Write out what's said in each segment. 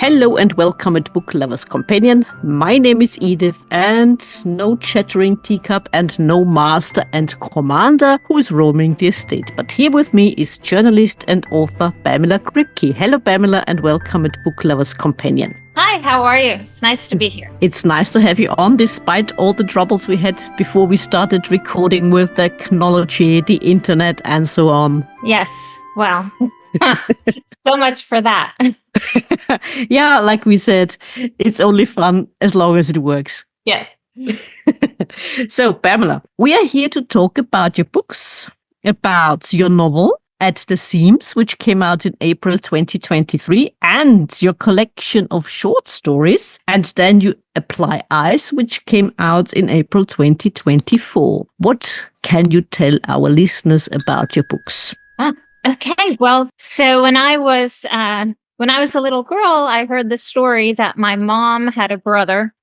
Hello and welcome at Book Lovers Companion. My name is Edith, and no chattering teacup and no master and commander who is roaming the estate. But here with me is journalist and author Pamela Kripke. Hello Pamela and welcome at Book Lovers Companion. Hi, how are you? It's nice to be here. It's nice to have you on despite all the troubles we had before we started recording with technology, the internet and so on. Yes, well, so much for that. Yeah, like we said, it's only fun as long as it works. Yeah. So, Pamela, we are here to talk about your books, about your novel, At the Seams, which came out in April 2023, and your collection of short stories, and then you Apply Ice, which came out in April 2024. What can you tell our listeners about your books? Okay, well, so when I was a little girl, I heard the story that my mom had a brother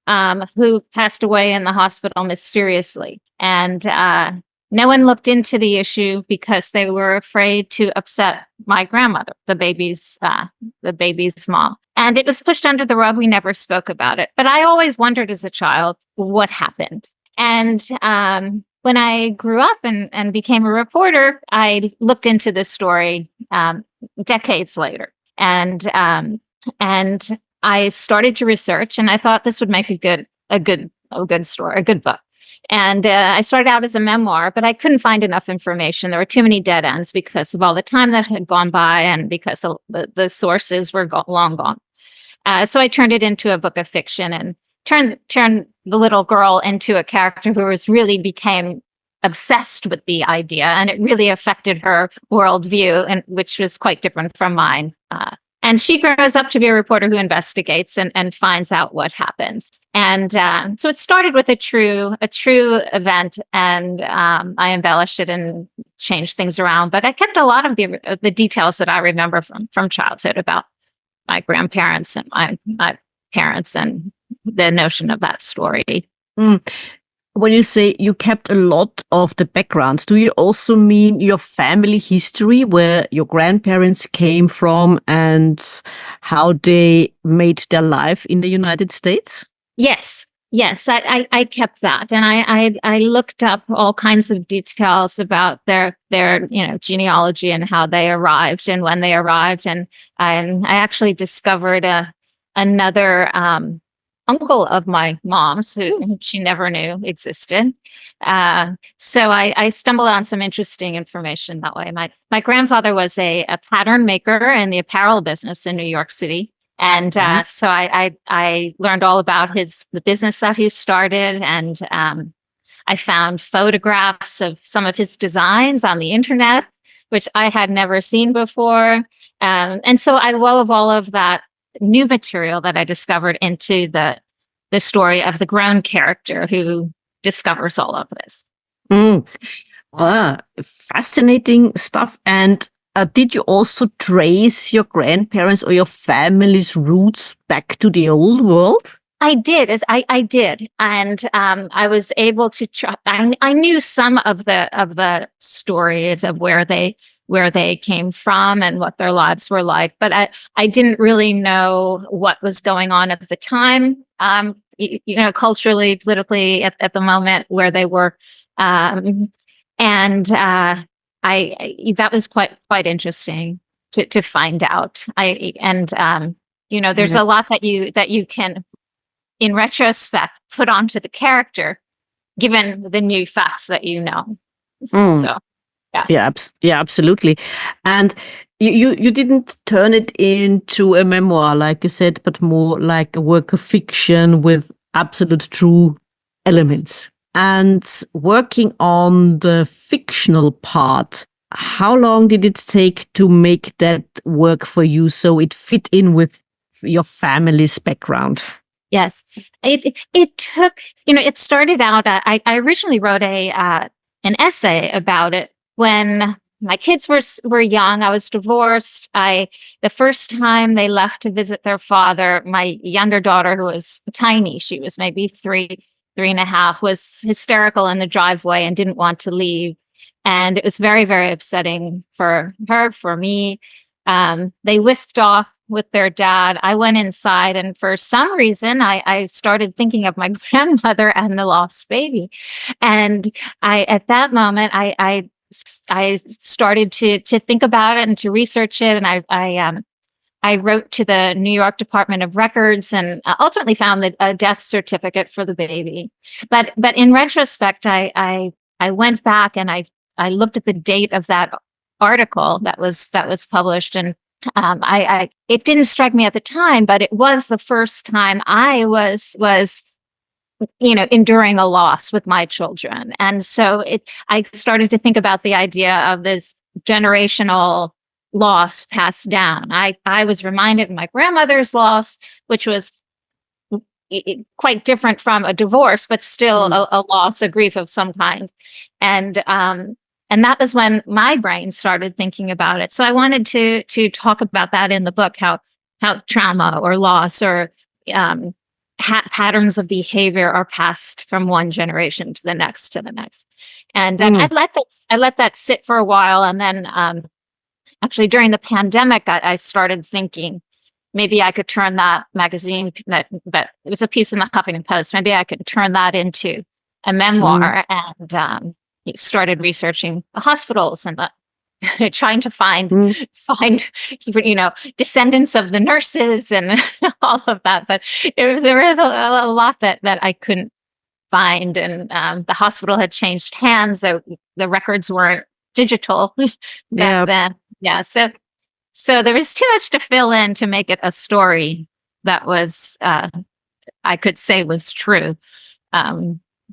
who passed away in the hospital mysteriously. And no one looked into the issue because they were afraid to upset my grandmother, the baby's mom. And it was pushed under the rug. We never spoke about it. But I always wondered as a child what happened. And when I grew up and became a reporter, I looked into this story decades later. And I started to research, and I thought this would make a good story, a good book. And I started out as a memoir, but I couldn't find enough information. There were too many dead ends because of all the time that had gone by, and because the sources were long gone. So I turned it into a book of fiction and turned the little girl into a character who became obsessed with the idea, and it really affected her worldview, and which was quite different from mine. And she grows up to be a reporter who investigates and finds out what happens. And so it started with a true event, and I embellished it and changed things around. But I kept a lot of the details that I remember from childhood about my grandparents and my parents and the notion of that story. When you say you kept a lot of the background, do you also mean your family history, where your grandparents came from and how they made their life in the United States? Yes, I kept that, and I looked up all kinds of details about their genealogy and how they arrived and when they arrived, and I actually discovered another uncle of my mom's who she never knew existed. So I stumbled on some interesting information that way. My grandfather was a pattern maker in the apparel business in New York City. And so I learned all about the business that he started, and I found photographs of some of his designs on the internet, which I had never seen before. And so I wove all of that new material that I discovered into the story of the grown character who discovers all of this. Fascinating stuff. And did you also trace your grandparents or your family's roots back to the old world? I did, I did, and I was able to. I knew some of the stories of where they came from and what their lives were like, but I didn't really know what was going on at the time, culturally, politically at the moment where they were. That was quite interesting to find out. There's a lot that you can, in retrospect, put onto the character, given the new facts that you know. So. Yeah, absolutely. And you didn't turn it into a memoir, like you said, but more like a work of fiction with absolute true elements. And working on the fictional part, how long did it take to make that work for you so it fit in with your family's background? Yes, it took, it started out, I originally wrote an essay about it when my kids were young. I was divorced. The first time they left to visit their father, my younger daughter, who was tiny, she was maybe three and a half, was hysterical in the driveway and didn't want to leave. And it was very, very upsetting for her, for me. They whisked off with their dad, I went inside, and for some reason, I started thinking of my grandmother and the lost baby. And at that moment, I started to think about it and to research it. And I wrote to the New York Department of Records and ultimately found a death certificate for the baby. But in retrospect, I went back and I looked at the date of that article that was published, and it didn't strike me at the time, but it was the first time I was enduring a loss with my children. And so I started to think about the idea of this generational loss passed down. I was reminded of my grandmother's loss, which was quite different from a divorce, but still a loss, a grief of some kind. And that was when my brain started thinking about it. So I wanted to talk about that in the book, how trauma or loss or patterns of behavior are passed from one generation to the next And I let that sit for a while, and then actually, during the pandemic, I started thinking maybe I could turn that magazine that it was a piece in the Huffington Post. Maybe I could turn that into a memoir, and started researching the hospitals and trying to find descendants of the nurses and all of that. But there was a lot that I couldn't find, and the hospital had changed hands, so the records weren't digital back then. Yeah. So there was too much to fill in to make it a story that was, I could say was true.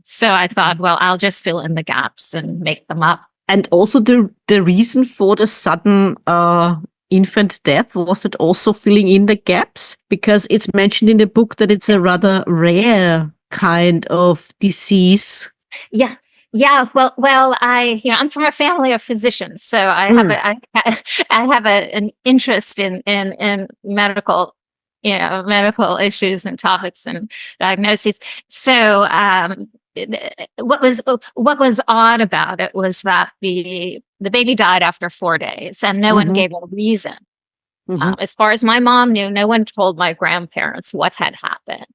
So I thought, well, I'll just fill in the gaps and make them up. And also the reason for the sudden infant death, was it also filling in the gaps? Because it's mentioned in the book that it's a rather rare kind of disease. Yeah. Yeah, well, I'm from a family of physicians, so I have an interest in medical, medical issues and topics and diagnoses. So, what was odd about it was that the baby died after 4 days, and no one gave a reason. As far as my mom knew, no one told my grandparents what had happened,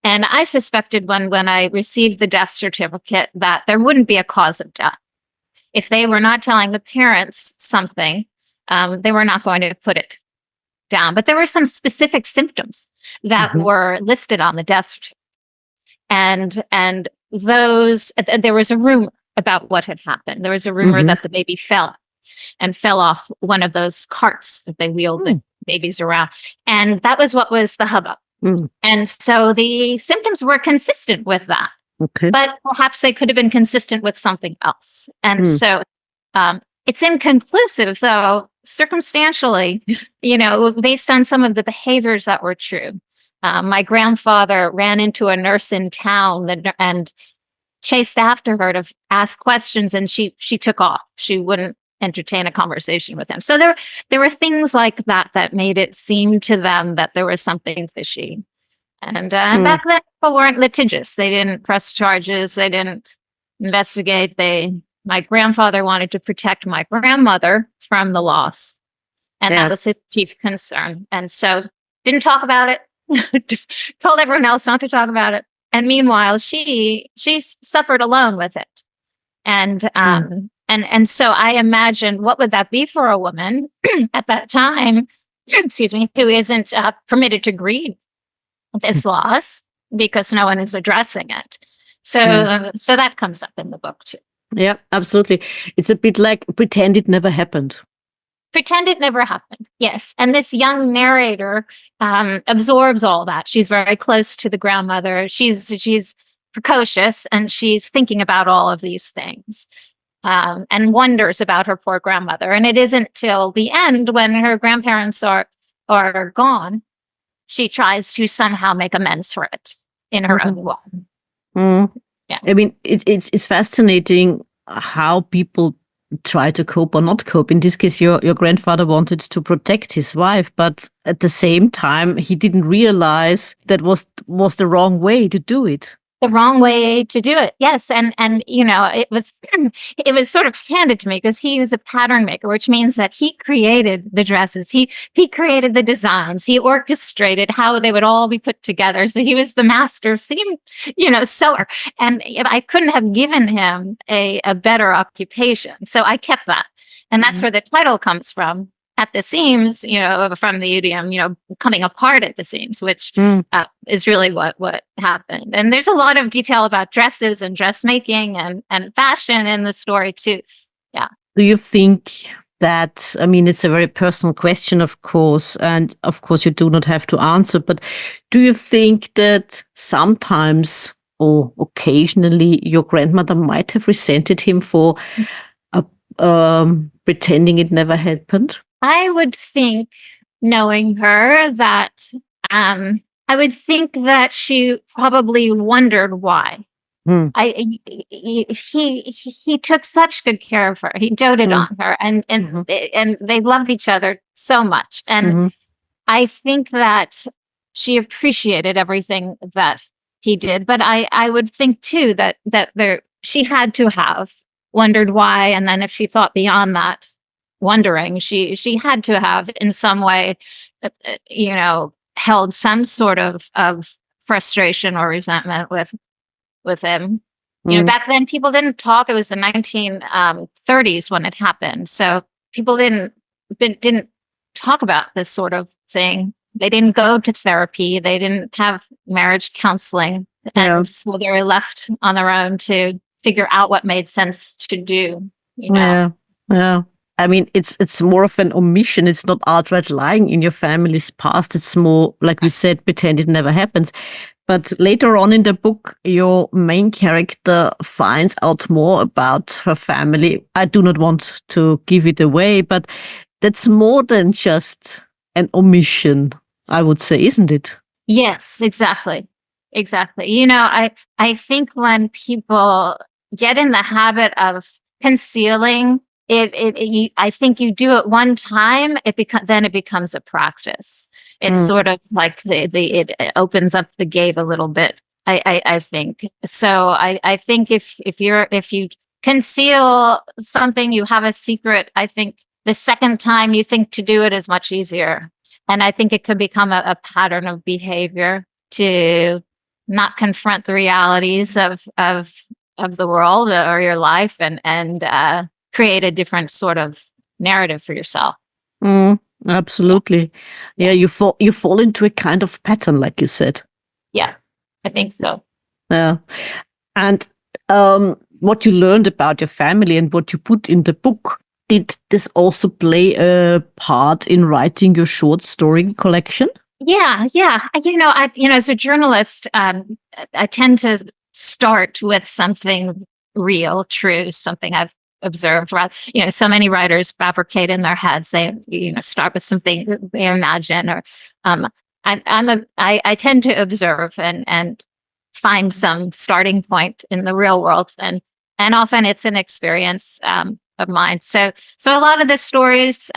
and I suspected when I received the death certificate that there wouldn't be a cause of death. If they were not telling the parents something, they were not going to put it down. But there were some specific symptoms that were listed on the death certificate. And those, there was a rumor about what had happened. There was a rumor that the baby fell off one of those carts that they wheeled the babies around. And that was what was the hubbub. And so the symptoms were consistent with that, but perhaps they could have been consistent with something else. And so it's inconclusive, though, circumstantially, based on some of the behaviors that were true. My grandfather ran into a nurse in town and chased after her to ask questions, and she took off. She wouldn't entertain a conversation with him. So there were things like that made it seem to them that there was something fishy. And back then, people weren't litigious. They didn't press charges. They didn't investigate. My grandfather wanted to protect my grandmother from the loss, and that was his chief concern. And so didn't talk about it. Told everyone else not to talk about it. And meanwhile, she suffered alone with it. And so I imagine, what would that be for a woman at that time, excuse me, who isn't permitted to grieve this loss because no one is addressing it. So that comes up in the book too. Yeah, absolutely. It's a bit like pretend it never happened. Pretend it never happened. Yes. And this young narrator absorbs all that. She's very close to the grandmother. She's precocious, and she's thinking about all of these things. And wonders about her poor grandmother. And it isn't till the end, when her grandparents are gone, she tries to somehow make amends for it in her own way. Yeah. I mean, it's fascinating how people try to cope or not cope. In this case, your grandfather wanted to protect his wife, but at the same time, he didn't realize that was the wrong way to do it. the wrong way to do it. Yes. And, it was, it was sort of handed to me because he was a pattern maker, which means that he created the dresses. He created the designs. He orchestrated how they would all be put together. So he was the master seam, sewer. And I couldn't have given him a better occupation. So I kept that. And that's where the title comes from. At the seams, from the idiom, coming apart at the seams, which is really what happened. And there's a lot of detail about dresses and dressmaking and fashion in the story too. Yeah. Do you think that, I mean, it's a very personal question, of course, and of course you do not have to answer, but do you think that sometimes or occasionally your grandmother might have resented him for pretending it never happened? I would think, knowing her, that I would think that she probably wondered why. He took such good care of her. He doted on her, and they loved each other so much. And I think that she appreciated everything that he did. But I would think too that she had to have wondered why, and then if she thought beyond that, wondering, she had to have in some way, held some sort of frustration or resentment with him. Back then people didn't talk. It was the 1930s when it happened, so people didn't talk about this sort of thing. They didn't go to therapy. They didn't have marriage counseling, and so they were left on their own to figure out what made sense to do. Yeah. I mean, it's more of an omission. It's not outright lying in your family's past. It's more, like we said, pretend it never happens. But later on in the book, your main character finds out more about her family. I do not want to give it away, but that's more than just an omission, I would say, isn't it? Yes, exactly. I think when people get in the habit of concealing, I think you do it one time, then it becomes a practice. It's sort of like it opens up the gate a little bit. I think so. I think if you conceal something, you have a secret. I think the second time you think to do it is much easier, and I think it could become a pattern of behavior to not confront the realities of the world or your life, and create a different sort of narrative for yourself. Absolutely. Yeah, you fall into a kind of pattern, like you said. Yeah, I think so. Yeah. And what you learned about your family and what you put in the book, did this also play a part in writing your short story collection? Yeah. As a journalist, I tend to start with something real, true, something I've observed. So many writers fabricate in their heads. They, start with something they imagine, or I tend to observe and find some starting point in the real world, and often it's an experience of mine. So a lot of the stories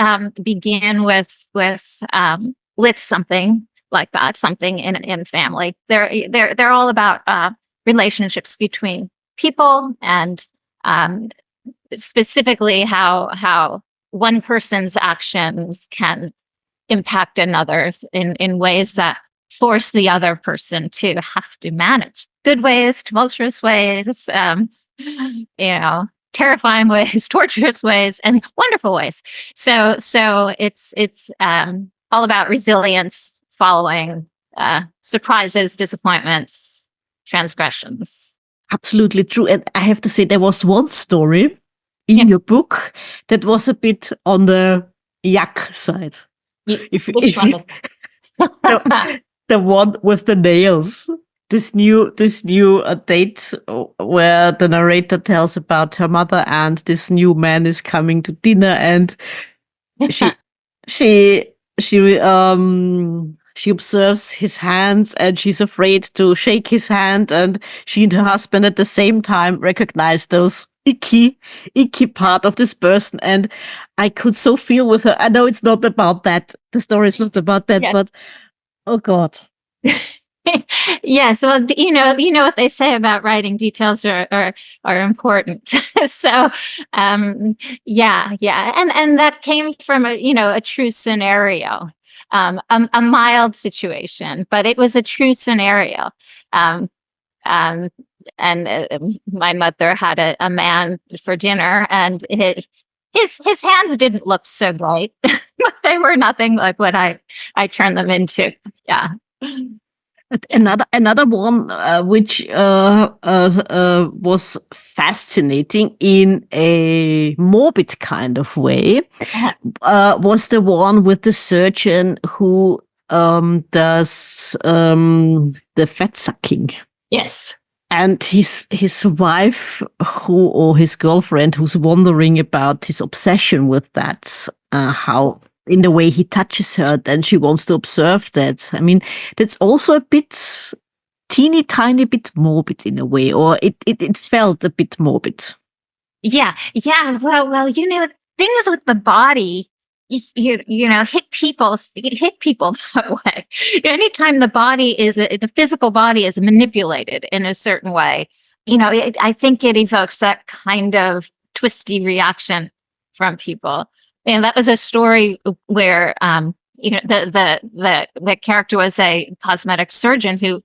begin with something like that, something in family. They're all about relationships between people, and specifically how one person's actions can impact another's in ways that force the other person to have to manage. Good ways, tumultuous ways, terrifying ways, torturous ways, and wonderful ways. So it's all about resilience following surprises, disappointments, transgressions. Absolutely true. And I have to say, there was one story in your book that was a bit on the yuck side. Which one? The one with the nails. This new date where the narrator tells about her mother, and this new man is coming to dinner, and she observes his hands, and she's afraid to shake his hand, and she and her husband at the same time recognize those icky part of this person. And I could so feel with her. I know it's not about that. The story is not about that, but oh God. Yes, well, you know what they say about writing. Details are important. So, um, yeah, and that came from a true scenario, a mild situation, but it was a true scenario. Um, um, and my mother had a man for dinner, and his hands didn't look so great. They were nothing like what I turned them into. Yeah. Another one which was fascinating in a morbid kind of way was the one with the surgeon who does the fat sucking. Yes. And his wife, or his girlfriend, who's wondering about his obsession with that, how in the way he touches her, then she wants to observe that. I mean, that's also a bit teeny tiny bit morbid in a way, or it felt a bit morbid. Yeah. Yeah. Well, things with the body, hit people that way. Anytime the physical body is manipulated in a certain way, I think it evokes that kind of twisty reaction from people. And that was a story where, the character was a cosmetic surgeon who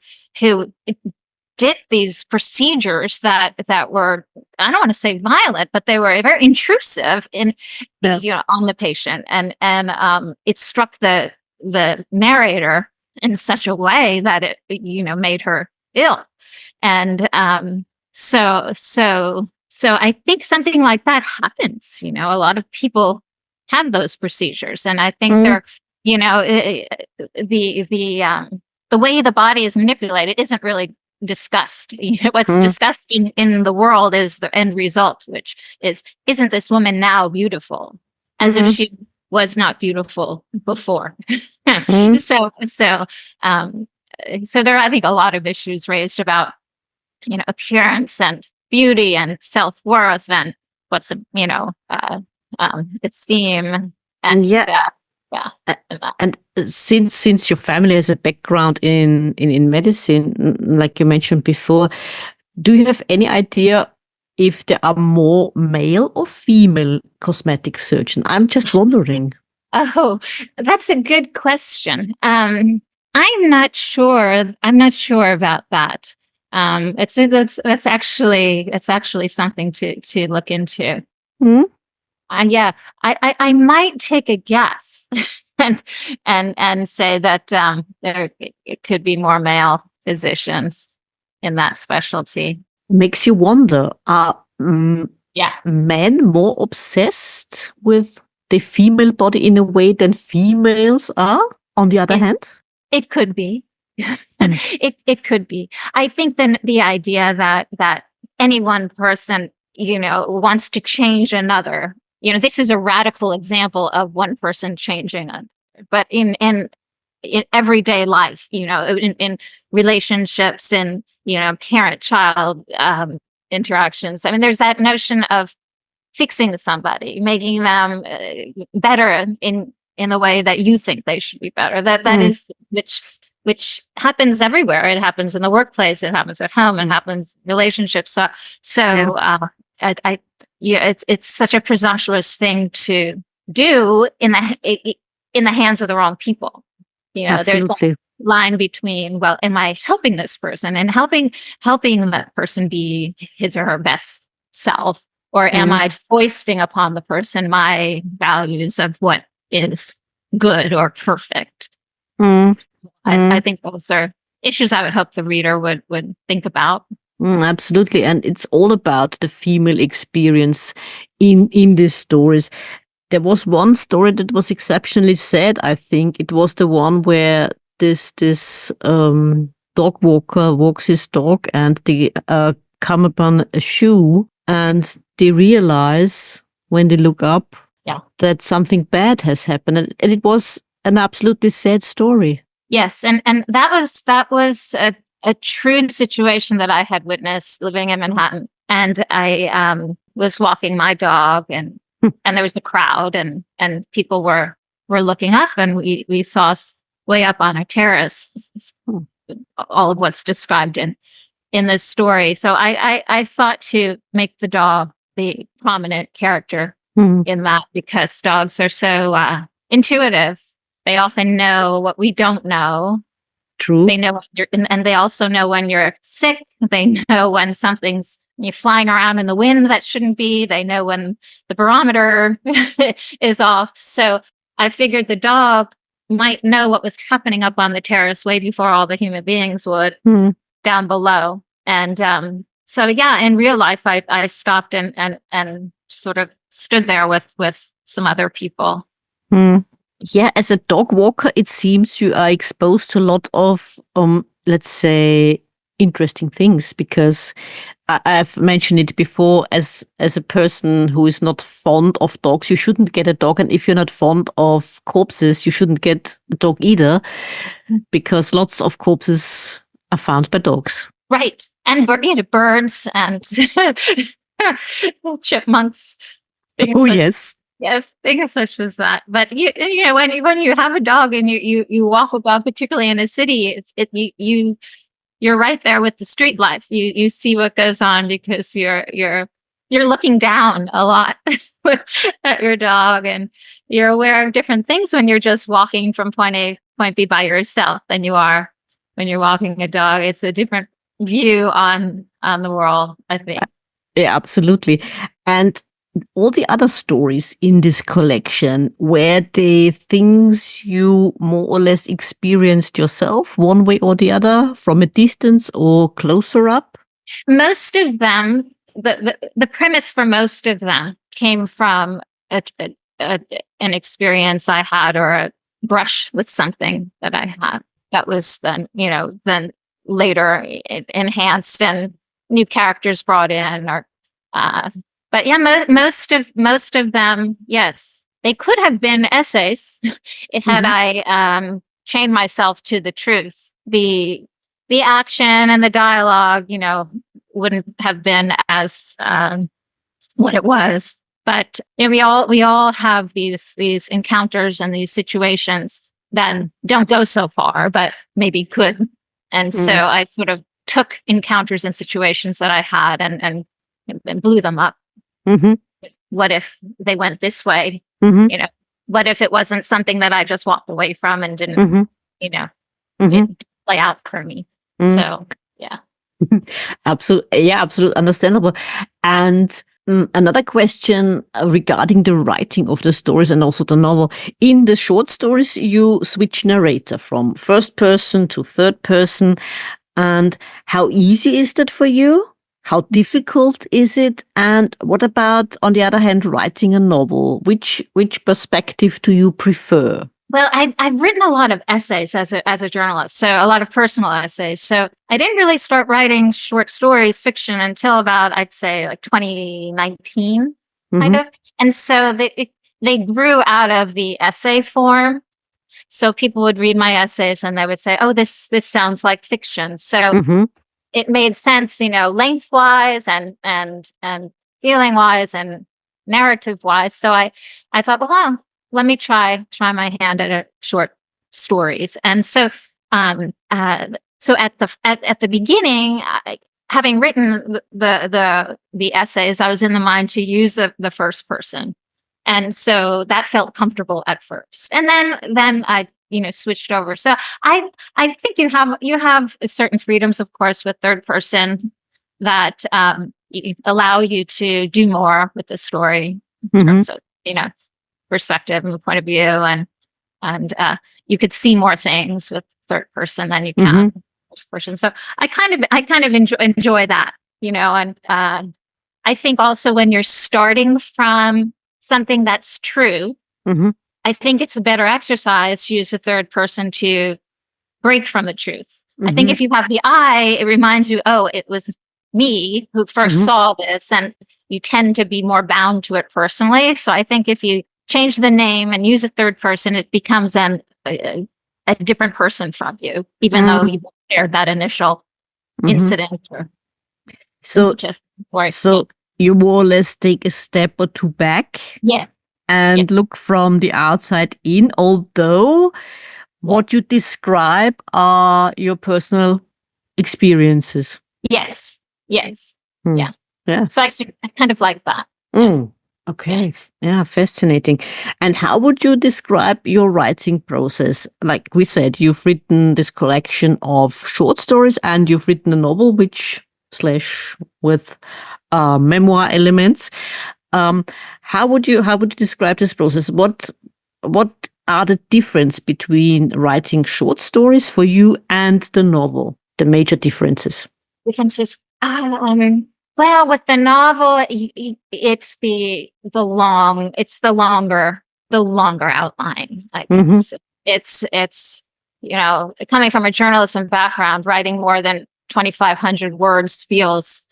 did these procedures that were, I don't want to say violent, but they were very intrusive on the patient, and it struck the narrator in such a way that it made her ill, and so I think something like that happens. A lot of people have those procedures, and I think they're the way the body is manipulated isn't really discussed. What's discussed in the world is the end result, which isn't this woman now beautiful, as if she was not beautiful before. So there are, I think, a lot of issues raised about appearance and beauty and self-worth and what's esteem and yeah. And since your family has a background in medicine, like you mentioned before, do you have any idea if there are more male or female cosmetic surgeons? I'm just wondering. Oh, that's a good question. I'm not sure. I'm not sure about that. That's actually something to look into. Yeah, I might take a guess and say that there it could be more male physicians in that specialty. Makes you wonder, are men more obsessed with the female body in a way than females are, on the other hand? It could be. It could be. I think then the idea that any one person, wants to change another. This is a radical example of one person changing another. But in everyday life, in relationships, in parent-child interactions. I mean, there's that notion of fixing somebody, making them better in the way that you think they should be better. That is which happens everywhere. It happens in the workplace. It happens at home. It happens in relationships. It's such a presumptuous thing to do in the hands of the wrong people. There's a line between, well, am I helping this person and helping that person be his or her best self, or am I foisting upon the person my values of what is good or perfect? I think those are issues I would hope the reader would think about. Absolutely. And it's all about the female experience in these stories. There was one story that was exceptionally sad, I think. It was the one where this dog walker walks his dog, and they come upon a shoe, and they realize when they look up that something bad has happened. And it was an absolutely sad story. Yes, and that was a true situation that I had witnessed living in Manhattan. And I was walking my dog, and there was a crowd, and people were looking up, and we saw way up on a terrace all of what's described in this story. So I thought to make the dog the prominent character in that, because dogs are so intuitive. They often know what we don't know. True. They know when and they also know when you're sick. They know when you're flying around in the wind that shouldn't be. They know when the barometer is off. So I figured the dog might know what was happening up on the terrace way before all the human beings would down below. And so, yeah, in real life, I stopped and sort of stood there with some other people. Yeah, as a dog walker, it seems you are exposed to a lot of, let's say, interesting things, because I've mentioned it before, as a person who is not fond of dogs, you shouldn't get a dog. And if you're not fond of corpses, you shouldn't get a dog either, because lots of corpses are found by dogs. Right. And birds and chipmunks. Yes. Yes, things such as that. But you know, when you have a dog and you walk a dog, particularly in a city, you're right there with the street life. You see what goes on, because you're looking down a lot at your dog, and you're aware of different things when you're just walking from point A to point B by yourself than you are when you're walking a dog. It's a different view on the world, I think. Yeah, absolutely. And all the other stories in this collection, were they things you more or less experienced yourself, one way or the other, from a distance or closer up? Most of them, the premise for most of them came from an experience I had, or a brush with something that I had that was then later enhanced and new characters brought in, or but yeah, most of them, yes, they could have been essays had I chained myself to the truth. The action and the dialogue, wouldn't have been as what it was. But we all have these encounters and these situations that don't go so far, but maybe could. And so I sort of took encounters and situations that I had and blew them up. What if they went this way? What if it wasn't something that I just walked away from and didn't, it didn't play out for me? So, yeah. Absolutely. Yeah, absolutely understandable. And another question regarding the writing of the stories and also the novel. In the short stories, you switch narrator from first person to third person. And how easy is that for you? How difficult is it? And what about, on the other hand, writing a novel? Which perspective do you prefer? Well, I've written a lot of essays as a journalist, so a lot of personal essays. So I didn't really start writing short stories, fiction, until about, I'd say, like 2019, kind of. And so they grew out of the essay form. So people would read my essays and they would say, "Oh, this sounds like fiction." So it made sense, lengthwise and feeling wise and narrative wise. So I thought, well, let me try my hand at short stories. And so so at the beginning, having written the essays, I was in the mind to use the first person. And so that felt comfortable at first. And then I, switched over. So I think you have certain freedoms, of course, with third person that allow you to do more with the story in terms of, perspective and point of view, and you could see more things with third person than you can first person. So I kind of enjoy that, and I think also when you're starting from something that's true, I think it's a better exercise to use a third person to break from the truth. I think if you have the I, it reminds you, oh, it was me who first saw this, and you tend to be more bound to it personally. So I think if you change the name and use a third person, it becomes a different person from you, even though you shared that initial incident. So you more or less take a step or two back. Yeah. And look from the outside in, although what you describe are your personal experiences. Yes. Yes. Mm. Yeah. Yeah. So I kind of like that. Mm. Okay. Yeah, fascinating. And how would you describe your writing process? Like we said, you've written this collection of short stories and you've written a novel, which slash with memoir elements. How would you describe this process? What are the difference between writing short stories for you and the novel? The major differences. Differences. Well, with the novel, it's the longer outline. I guess it's coming from a journalism background, writing more than 2,500 words feels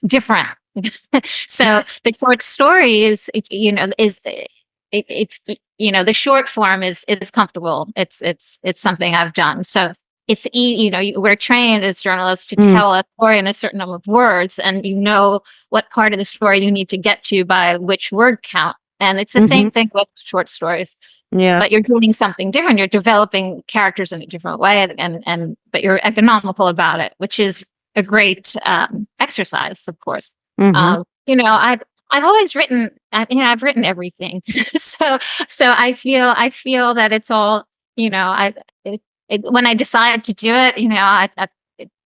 different. So the short story is it's the short form is comfortable. It's something I've done. So it's we're trained as journalists to tell a story in a certain number of words, and you know what part of the story you need to get to by which word count. And it's the same thing with short stories. Yeah. But you're doing something different. You're developing characters in a different way, but you're economical about it, which is a great exercise, of course. I've always written. I've written everything, so I feel that it's all. When I decide to do it,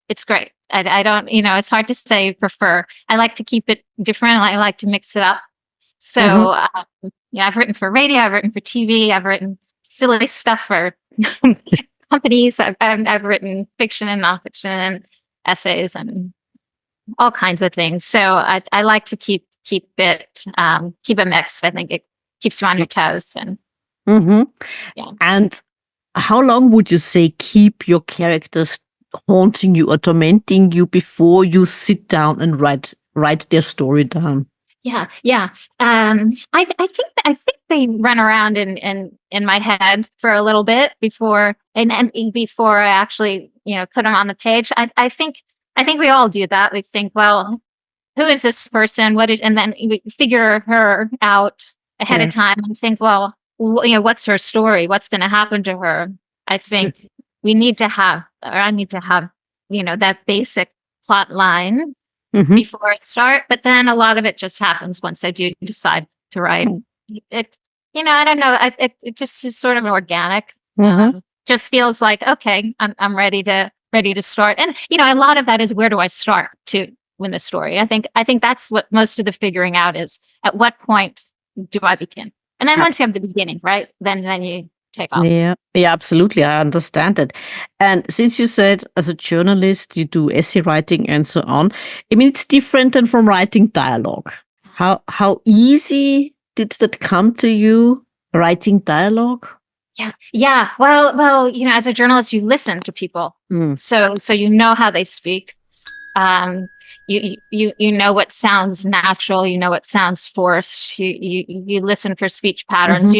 it's great. I don't. It's hard to say prefer. I like to keep it different. I like to mix it up. So I've written for radio. I've written for TV. I've written silly stuff for companies. I've written fiction and nonfiction and essays and all kinds of things. So I like to keep it mixed. I think it keeps you on your toes. And And how long would you say keep your characters haunting you or tormenting you before you sit down and write their story down? Yeah. I think they run around in my head for a little bit before before I actually put them on the page. I think we all do that. We think, well, who is this person? And then we figure her out ahead of time and think, well, what's her story? What's going to happen to her? I think I need to have that basic plot line before I start. But then a lot of it just happens once I do decide to write. It, I don't know. It just is sort of organic. Just feels like, okay, I'm ready to start. And, a lot of that is, where do I start to win the story? I think that's what most of the figuring out is. At what point do I begin? And then once you have the beginning, right, then you take off. Yeah, absolutely. I understand it. And since you said as a journalist, you do essay writing and so on, I mean, it's different than from writing dialogue. How easy did that come to you, writing dialogue? Yeah. Well, as a journalist, you listen to people. So you know how they speak. You know what sounds natural, you know what sounds forced. You listen for speech patterns.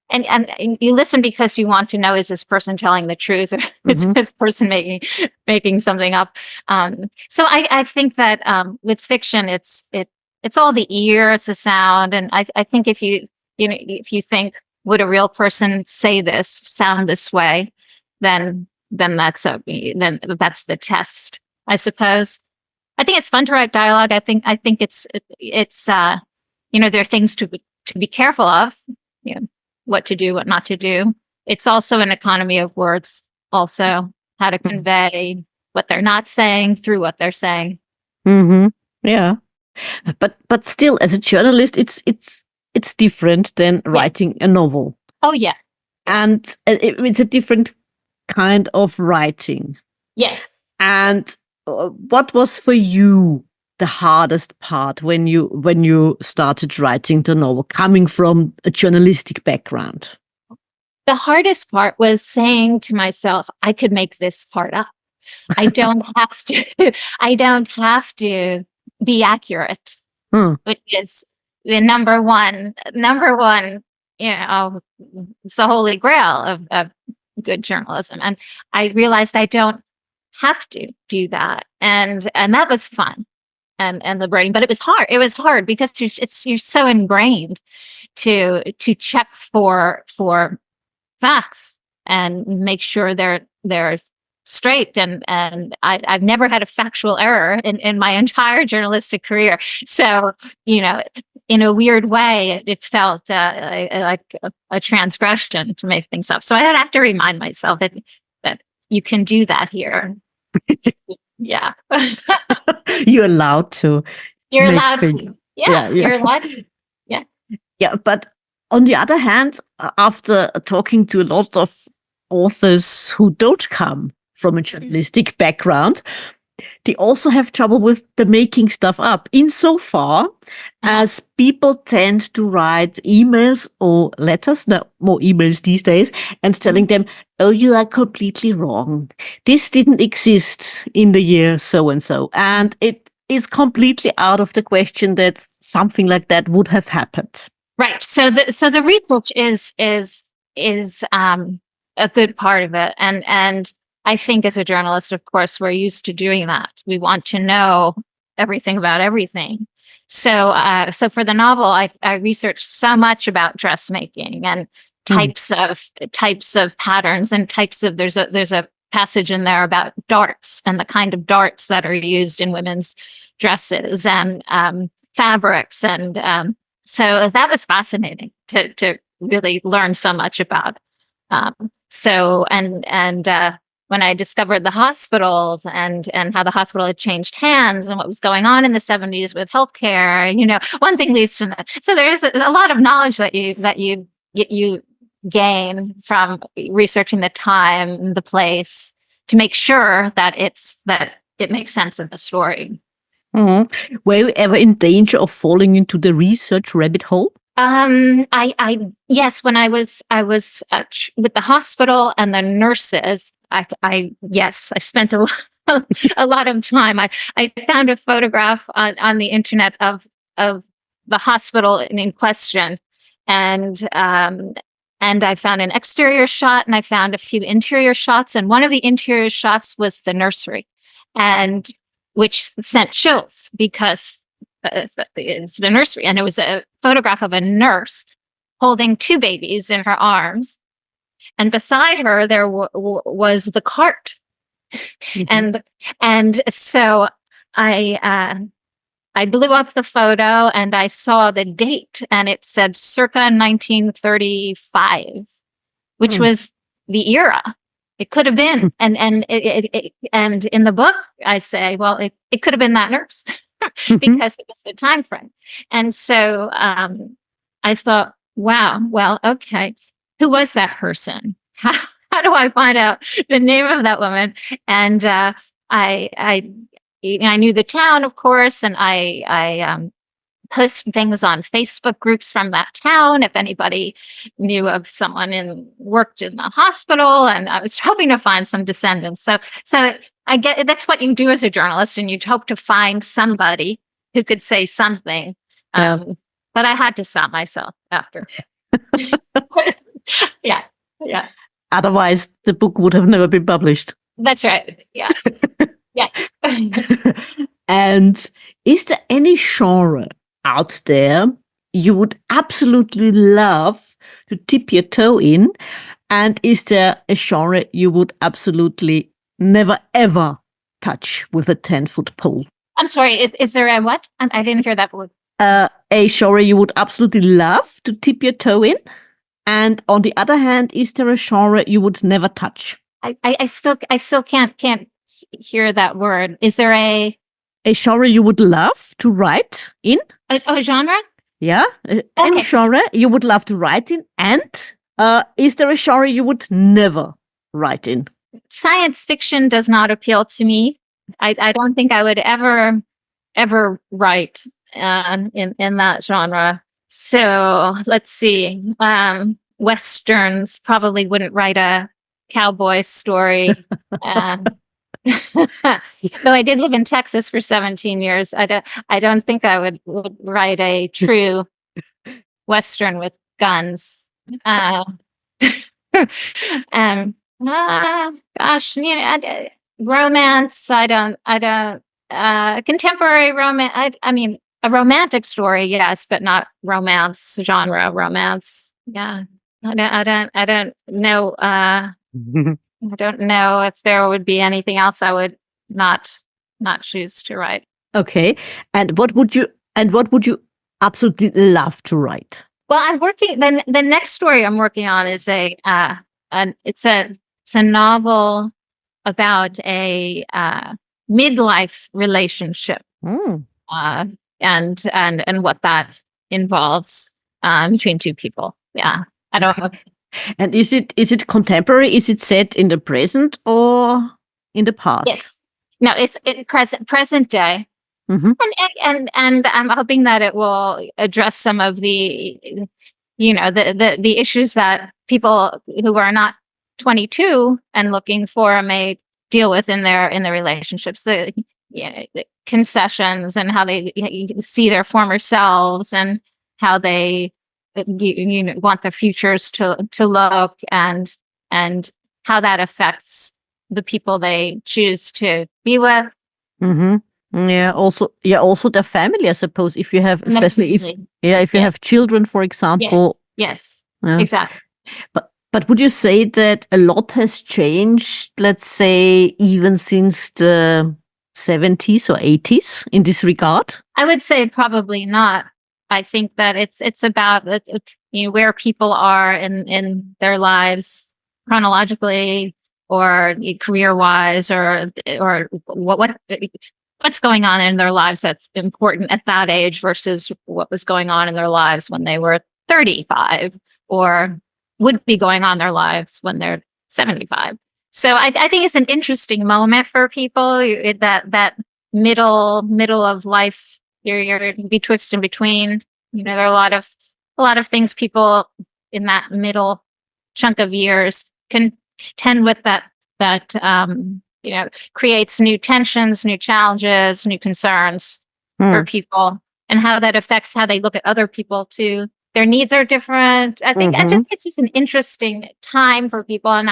And you listen because you want to know, is this person telling the truth, or is this person making something up? So I think that with fiction, it's all the ear, it's the sound, and I think if you think, would a real person say this, sound this way, then that's the test, I suppose. I think it's fun to write dialogue. I think it's there are things to be careful of, what to do, what not to do. It's also an economy of words, also how to convey what they're not saying through what they're saying. Yeah, but still, as a journalist, it's different than writing a novel. Oh yeah, and it's a different kind of writing. Yeah. And what was for you the hardest part when you started writing the novel, coming from a journalistic background? The hardest part was saying to myself, I could make this part up. I don't have to be accurate, which is the number one, it's the holy grail of good journalism. And I realized I don't have to do that. And that was fun and liberating, but it was hard. It was hard because you're so ingrained to check for facts and make sure they're straight. And I've never had a factual error in my entire journalistic career. So, in a weird way, it felt like a transgression to make things up. So I have to remind myself that you can do that here. Yeah. You're allowed to. You're allowed to. Yeah, you're allowed to. Yeah. Yeah, but on the other hand, after talking to a lot of authors who don't come from a journalistic background, they also have trouble with the making stuff up, insofar as people tend to write emails or letters, no, more emails these days, and telling them, oh, you are completely wrong. This didn't exist in the year so-and-so. And it is completely out of the question that something like that would have happened. Right. So the research is a good part of it. And I think as a journalist, of course, we're used to doing that. We want to know everything about everything. So for the novel, I researched so much about dressmaking and types of patterns and there's a passage in there about darts and the kind of darts that are used in women's dresses and fabrics. And so that was fascinating to really learn so much about. When I discovered the hospitals and how the hospital had changed hands and what was going on in the 70s with healthcare, one thing leads to another. So there's a lot of knowledge that you gain from researching the time, the place, to make sure that it makes sense in the story. Mm-hmm. Were you ever in danger of falling into the research rabbit hole? Yes, when I was with the hospital and the nurses, I spent a lot of time. I found a photograph on the internet of the hospital in question, and I found an exterior shot and I found a few interior shots, and one of the interior shots was the nursery, and which sent chills because it's the nursery, and it was a photograph of a nurse holding two babies in her arms, and beside her there was the cart. Mm-hmm. and so I blew up the photo and I saw the date, and it said circa 1935, which was the era. It could have been, and in the book I say, well, it could have been that nurse. Because it was the time frame. And so I thought, wow, well, okay, who was that person? How do I find out the name of that woman? And I knew the town, of course, and I post things on Facebook groups from that town if anybody knew of someone worked in the hospital, and I was hoping to find some descendants. So I get that's what you do as a journalist, and you'd hope to find somebody who could say something. But I had to stop myself after. Yeah. Otherwise, the book would have never been published. That's right. Yeah. Yeah. And is there any genre out there you would absolutely love to dip your toe in? And is there a genre you would absolutely never, ever touch with a 10-foot pole? I'm sorry, is there a what? I didn't hear that word. A genre you would absolutely love to dip your toe in? And on the other hand, is there a genre you would never touch? I still can't hear that word. Is there a genre you would love to write in? A genre? Yeah, any genre you would love to write in. And is there a genre you would never write in? Science fiction does not appeal to me. I don't think I would ever write in that genre. So let's see. Westerns, probably wouldn't write a cowboy story. Though I did live in Texas for 17 years, I don't think I would write a true Western with guns. Gosh, romance. I don't. Contemporary romance. I mean, a romantic story, yes, but not romance genre. Romance, yeah. I don't know. I don't know if there would be anything else I would not choose to write. Okay. And what would you absolutely love to write? Well, I'm working. The next story I'm working on is it's a novel about a midlife relationship, Mm. uh, and what that involves between two people. Yeah, I don't. Okay. And is it contemporary? Is it set in the present or in the past? Yes. No, it's present day. Mm-hmm. And I'm hoping that it will address some of the, the issues that people who are not 22 and looking for may deal with in their relationships. The concessions and how they see their former selves and how they want their futures to look, and how that affects the people they choose to be with. Mm-hmm. Yeah. Also the family, I suppose. If you have, especially if Definitely. if you Yeah. have children, for example. Yes, Yeah. exactly. But would you say that a lot has changed? Let's say even since the 70s or 80s in this regard. I would say probably not. I think that it's about where people are in their lives chronologically, or career wise, or what's going on in their lives that's important at that age versus what was going on in their lives when they were 35, or would be going on in their lives when they're 75. So I think it's an interesting moment for people, that middle of life. You're betwixt and between. There are a lot of things people in that middle chunk of years contend with, that creates new tensions, new challenges, new concerns for people, and how that affects how they look at other people too. Their needs are different. I think it's just an interesting time for people, and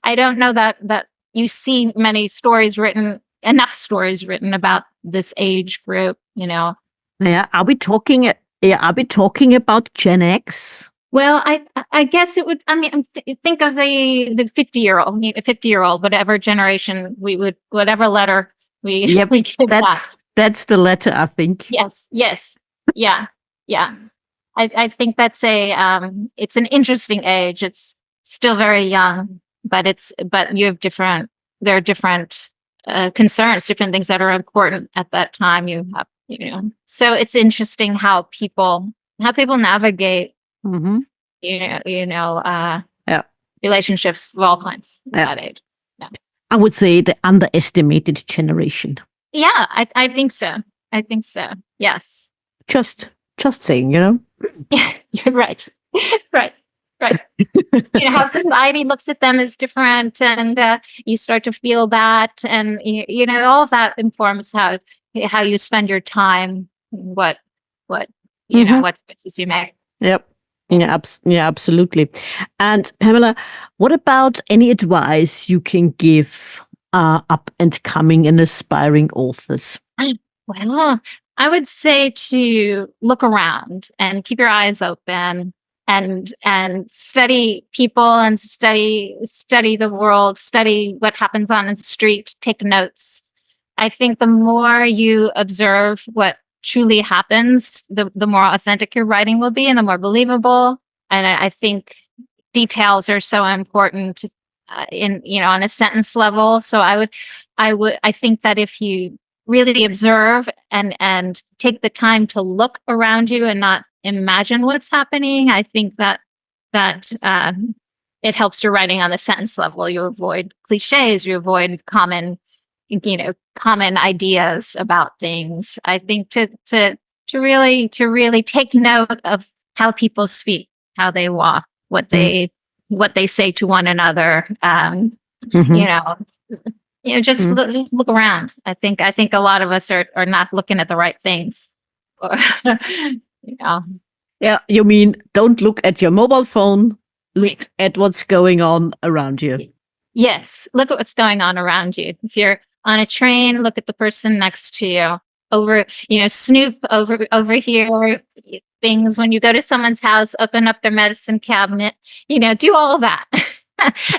I don't know that you see enough stories written about this age group. Yeah. Are we talking? Yeah. Are we talking about Gen X? Well, I guess it would. I mean, think of the 50-year-old, whatever generation whatever letter we Yep. we give that. That's the letter, I think. Yes, yeah, yeah. I think that's it's an interesting age. It's still very young, but you have there are different concerns, different things that are important at that time. So it's interesting how people navigate, Mm-hmm. Yeah. relationships of all kinds at that age. Yeah. I would say the underestimated generation. Yeah, I think so. I think so. Yes. Just saying, Yeah, you're right. Right. Right. How society looks at them is different, and you start to feel that, and all of that informs how you spend your time, what what choices you make. Yep. Yeah, absolutely. And Pamela, what about any advice you can give up and coming and aspiring authors? Well, I would say to look around and keep your eyes open, and study people, and study the world, study what happens on the street, take notes. I think the more you observe what truly happens, the more authentic your writing will be, and the more believable. And I think details are so important on a sentence level. So I think that if you really observe and take the time to look around you and not imagine what's happening, I think that it helps your writing on the sentence level. You avoid cliches, you avoid common ideas about things. I think to really take note of how people speak, how they walk, what they say to one another. Just look around. I think a lot of us are not looking at the right things. Yeah, you mean don't look at your mobile phone, look at what's going on around you. Yes, look at what's going on around you. If you're on a train, look at the person next to you. snoop over here, things when you go to someone's house, open up their medicine cabinet, do all of that.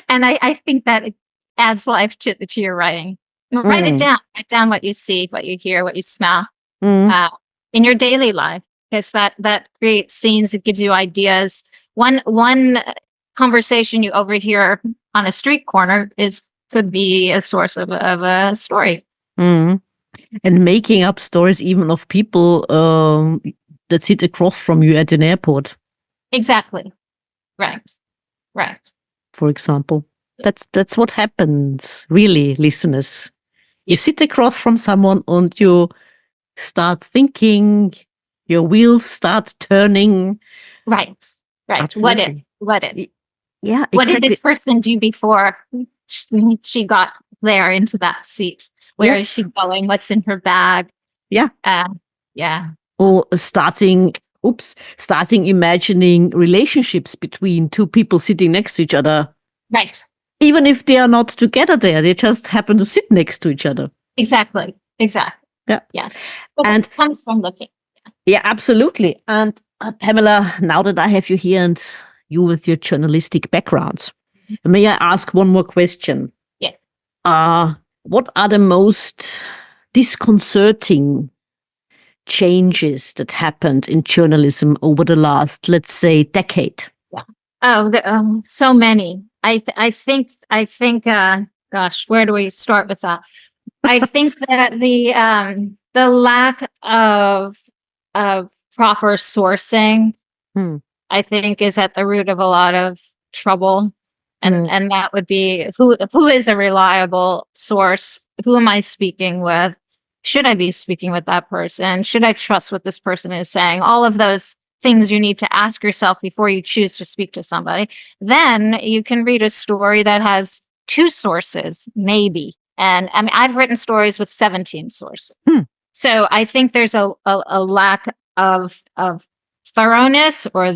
And I think that it adds life to your writing. Write it down. Write down what you see, what you hear, what you smell in your daily life, because that creates scenes. It gives you ideas. One conversation you overhear on a street corner could be a source of a story. And making up stories even of people that sit across from you at an airport. Exactly. Right. For example, that's what happens, really, listeners. You sit across from someone and you start thinking, your wheels start turning. Right. Absolutely. What if? Yeah, exactly. What did this person do before she got there into that seat? Where is she going? What's in her bag? Yeah. Yeah. Or starting imagining relationships between two people sitting next to each other. Right. Even if they are not together there, they just happen to sit next to each other. Exactly. Yeah. Yes. And it comes from looking. Yeah, absolutely. And Pamela, now that I have you here and you with your journalistic background, may I ask one more question? Yeah. What are the most disconcerting changes that happened in journalism over the last, let's say, decade? Yeah. Oh, so many. I think. Gosh, where do we start with that? I think that the lack of proper sourcing, I think, is at the root of a lot of trouble. And that would be who is a reliable source? Who am I speaking with? Should I be speaking with that person? Should I trust what this person is saying? All of those things you need to ask yourself before you choose to speak to somebody. Then you can read a story that has 2 sources, maybe. And I mean, I've written stories with 17 sources. So I think there's a lack of thoroughness, or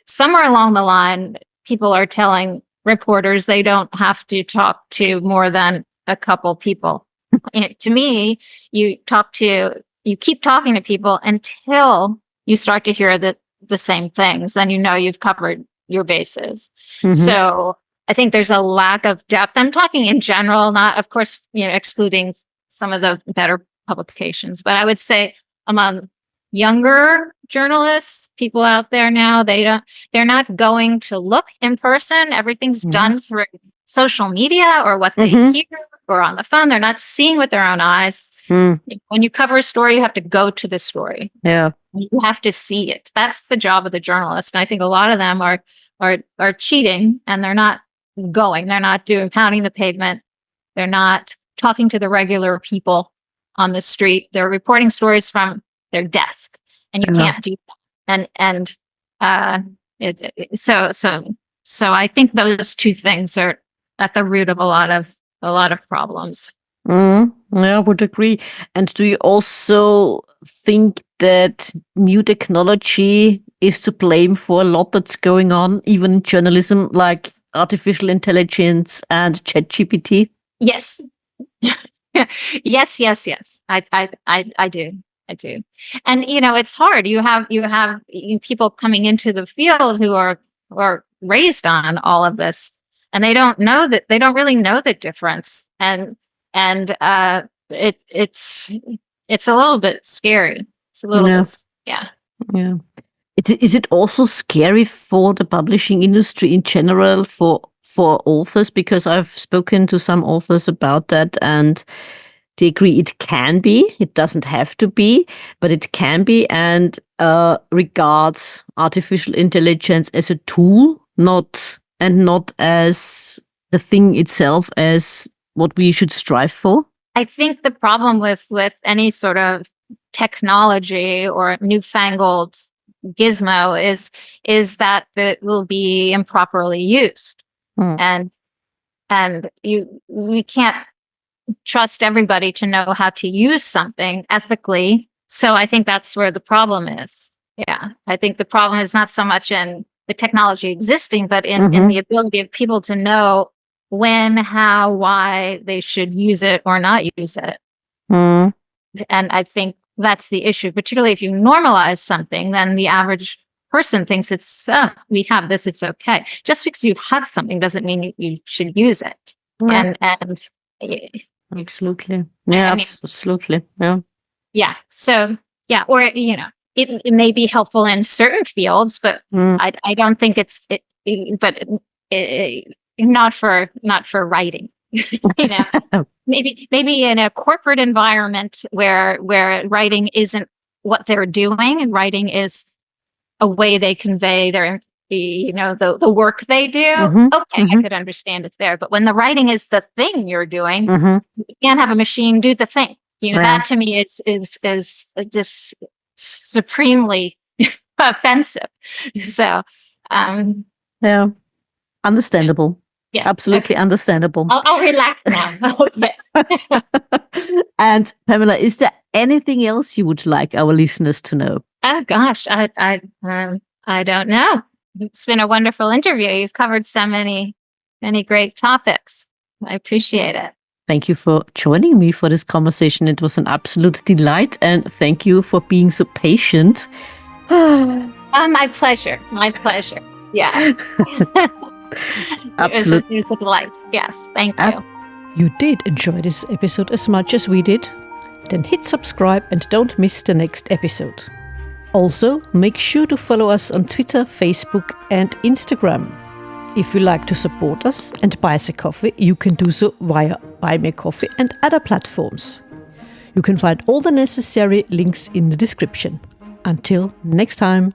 somewhere along the line, people are telling reporters they don't have to talk to more than a couple people. To me, you keep talking to people until you start to hear the same things. Then you've covered your bases. So I think there's a lack of depth. I'm talking in general, not, of course, excluding some of the better publications, but I would say among younger journalists, people out there now, they're not going to look in person. Everything's done through social media or what they hear or on the phone. They're not seeing with their own eyes. When you cover a story, you have to go to the story. Yeah. You have to see it. That's the job of the journalist. And I think a lot of them are cheating, and they're not going. They're not pounding the pavement. They're not talking to the regular people on the street. They're reporting stories from their desk, and you can't do that. So I think those 2 things are at the root of a lot of problems. Yeah, I would agree. And do you also think that new technology is to blame for a lot that's going on, even in journalism, like artificial intelligence and ChatGPT? Yes. Yes. I do. And it's hard. You have people coming into the field who are raised on all of this, and they don't really know the difference. And it's a little bit scary. It's a little bit, yeah. Is it also scary for the publishing industry in general, for authors? Because I've spoken to some authors about that, and they agree it can be. It doesn't have to be, but it can be, and regards artificial intelligence as a tool, not as the thing itself, as what we should strive for. I think the problem with any sort of technology or newfangled gizmo is that it will be improperly used, and we can't trust everybody to know how to use something ethically. So I think that's where the problem is. Yeah, I think the problem is not so much in the technology existing, but in the ability of people to know when, how, why they should use it or not use it. And I think that's the issue, particularly if you normalize something, then the average person thinks we have this, it's okay. Just because you have something doesn't mean you should use it. Right. And Absolutely. Yeah, I mean, absolutely. Yeah. yeah. So, yeah, or, it may be helpful in certain fields, but I don't think not for writing. Maybe in a corporate environment where writing isn't what they're doing, and writing is a way they convey their, the work they do. Okay, I could understand it there. But when the writing is the thing you're doing, you can't have a machine do the thing. That to me is just supremely offensive. So, yeah, understandable. Yeah, absolutely okay. Understandable. I'll relax now. And Pamela, is there anything else you would like our listeners to know? Oh gosh, I don't know. It's been a wonderful interview. You've covered so many great topics. I appreciate it. Thank you for joining me for this conversation. It was an absolute delight, and thank you for being so patient. My pleasure. My pleasure. Yeah. Absolutely. It was a delight. Yes, thank you. You did enjoy this episode as much as we did? Then hit subscribe and don't miss the next episode. Also, make sure to follow us on Twitter, Facebook and Instagram. If you like to support us and buy us a coffee, you can do so via Buy Me a Coffee and other platforms. You can find all the necessary links in the description. Until next time.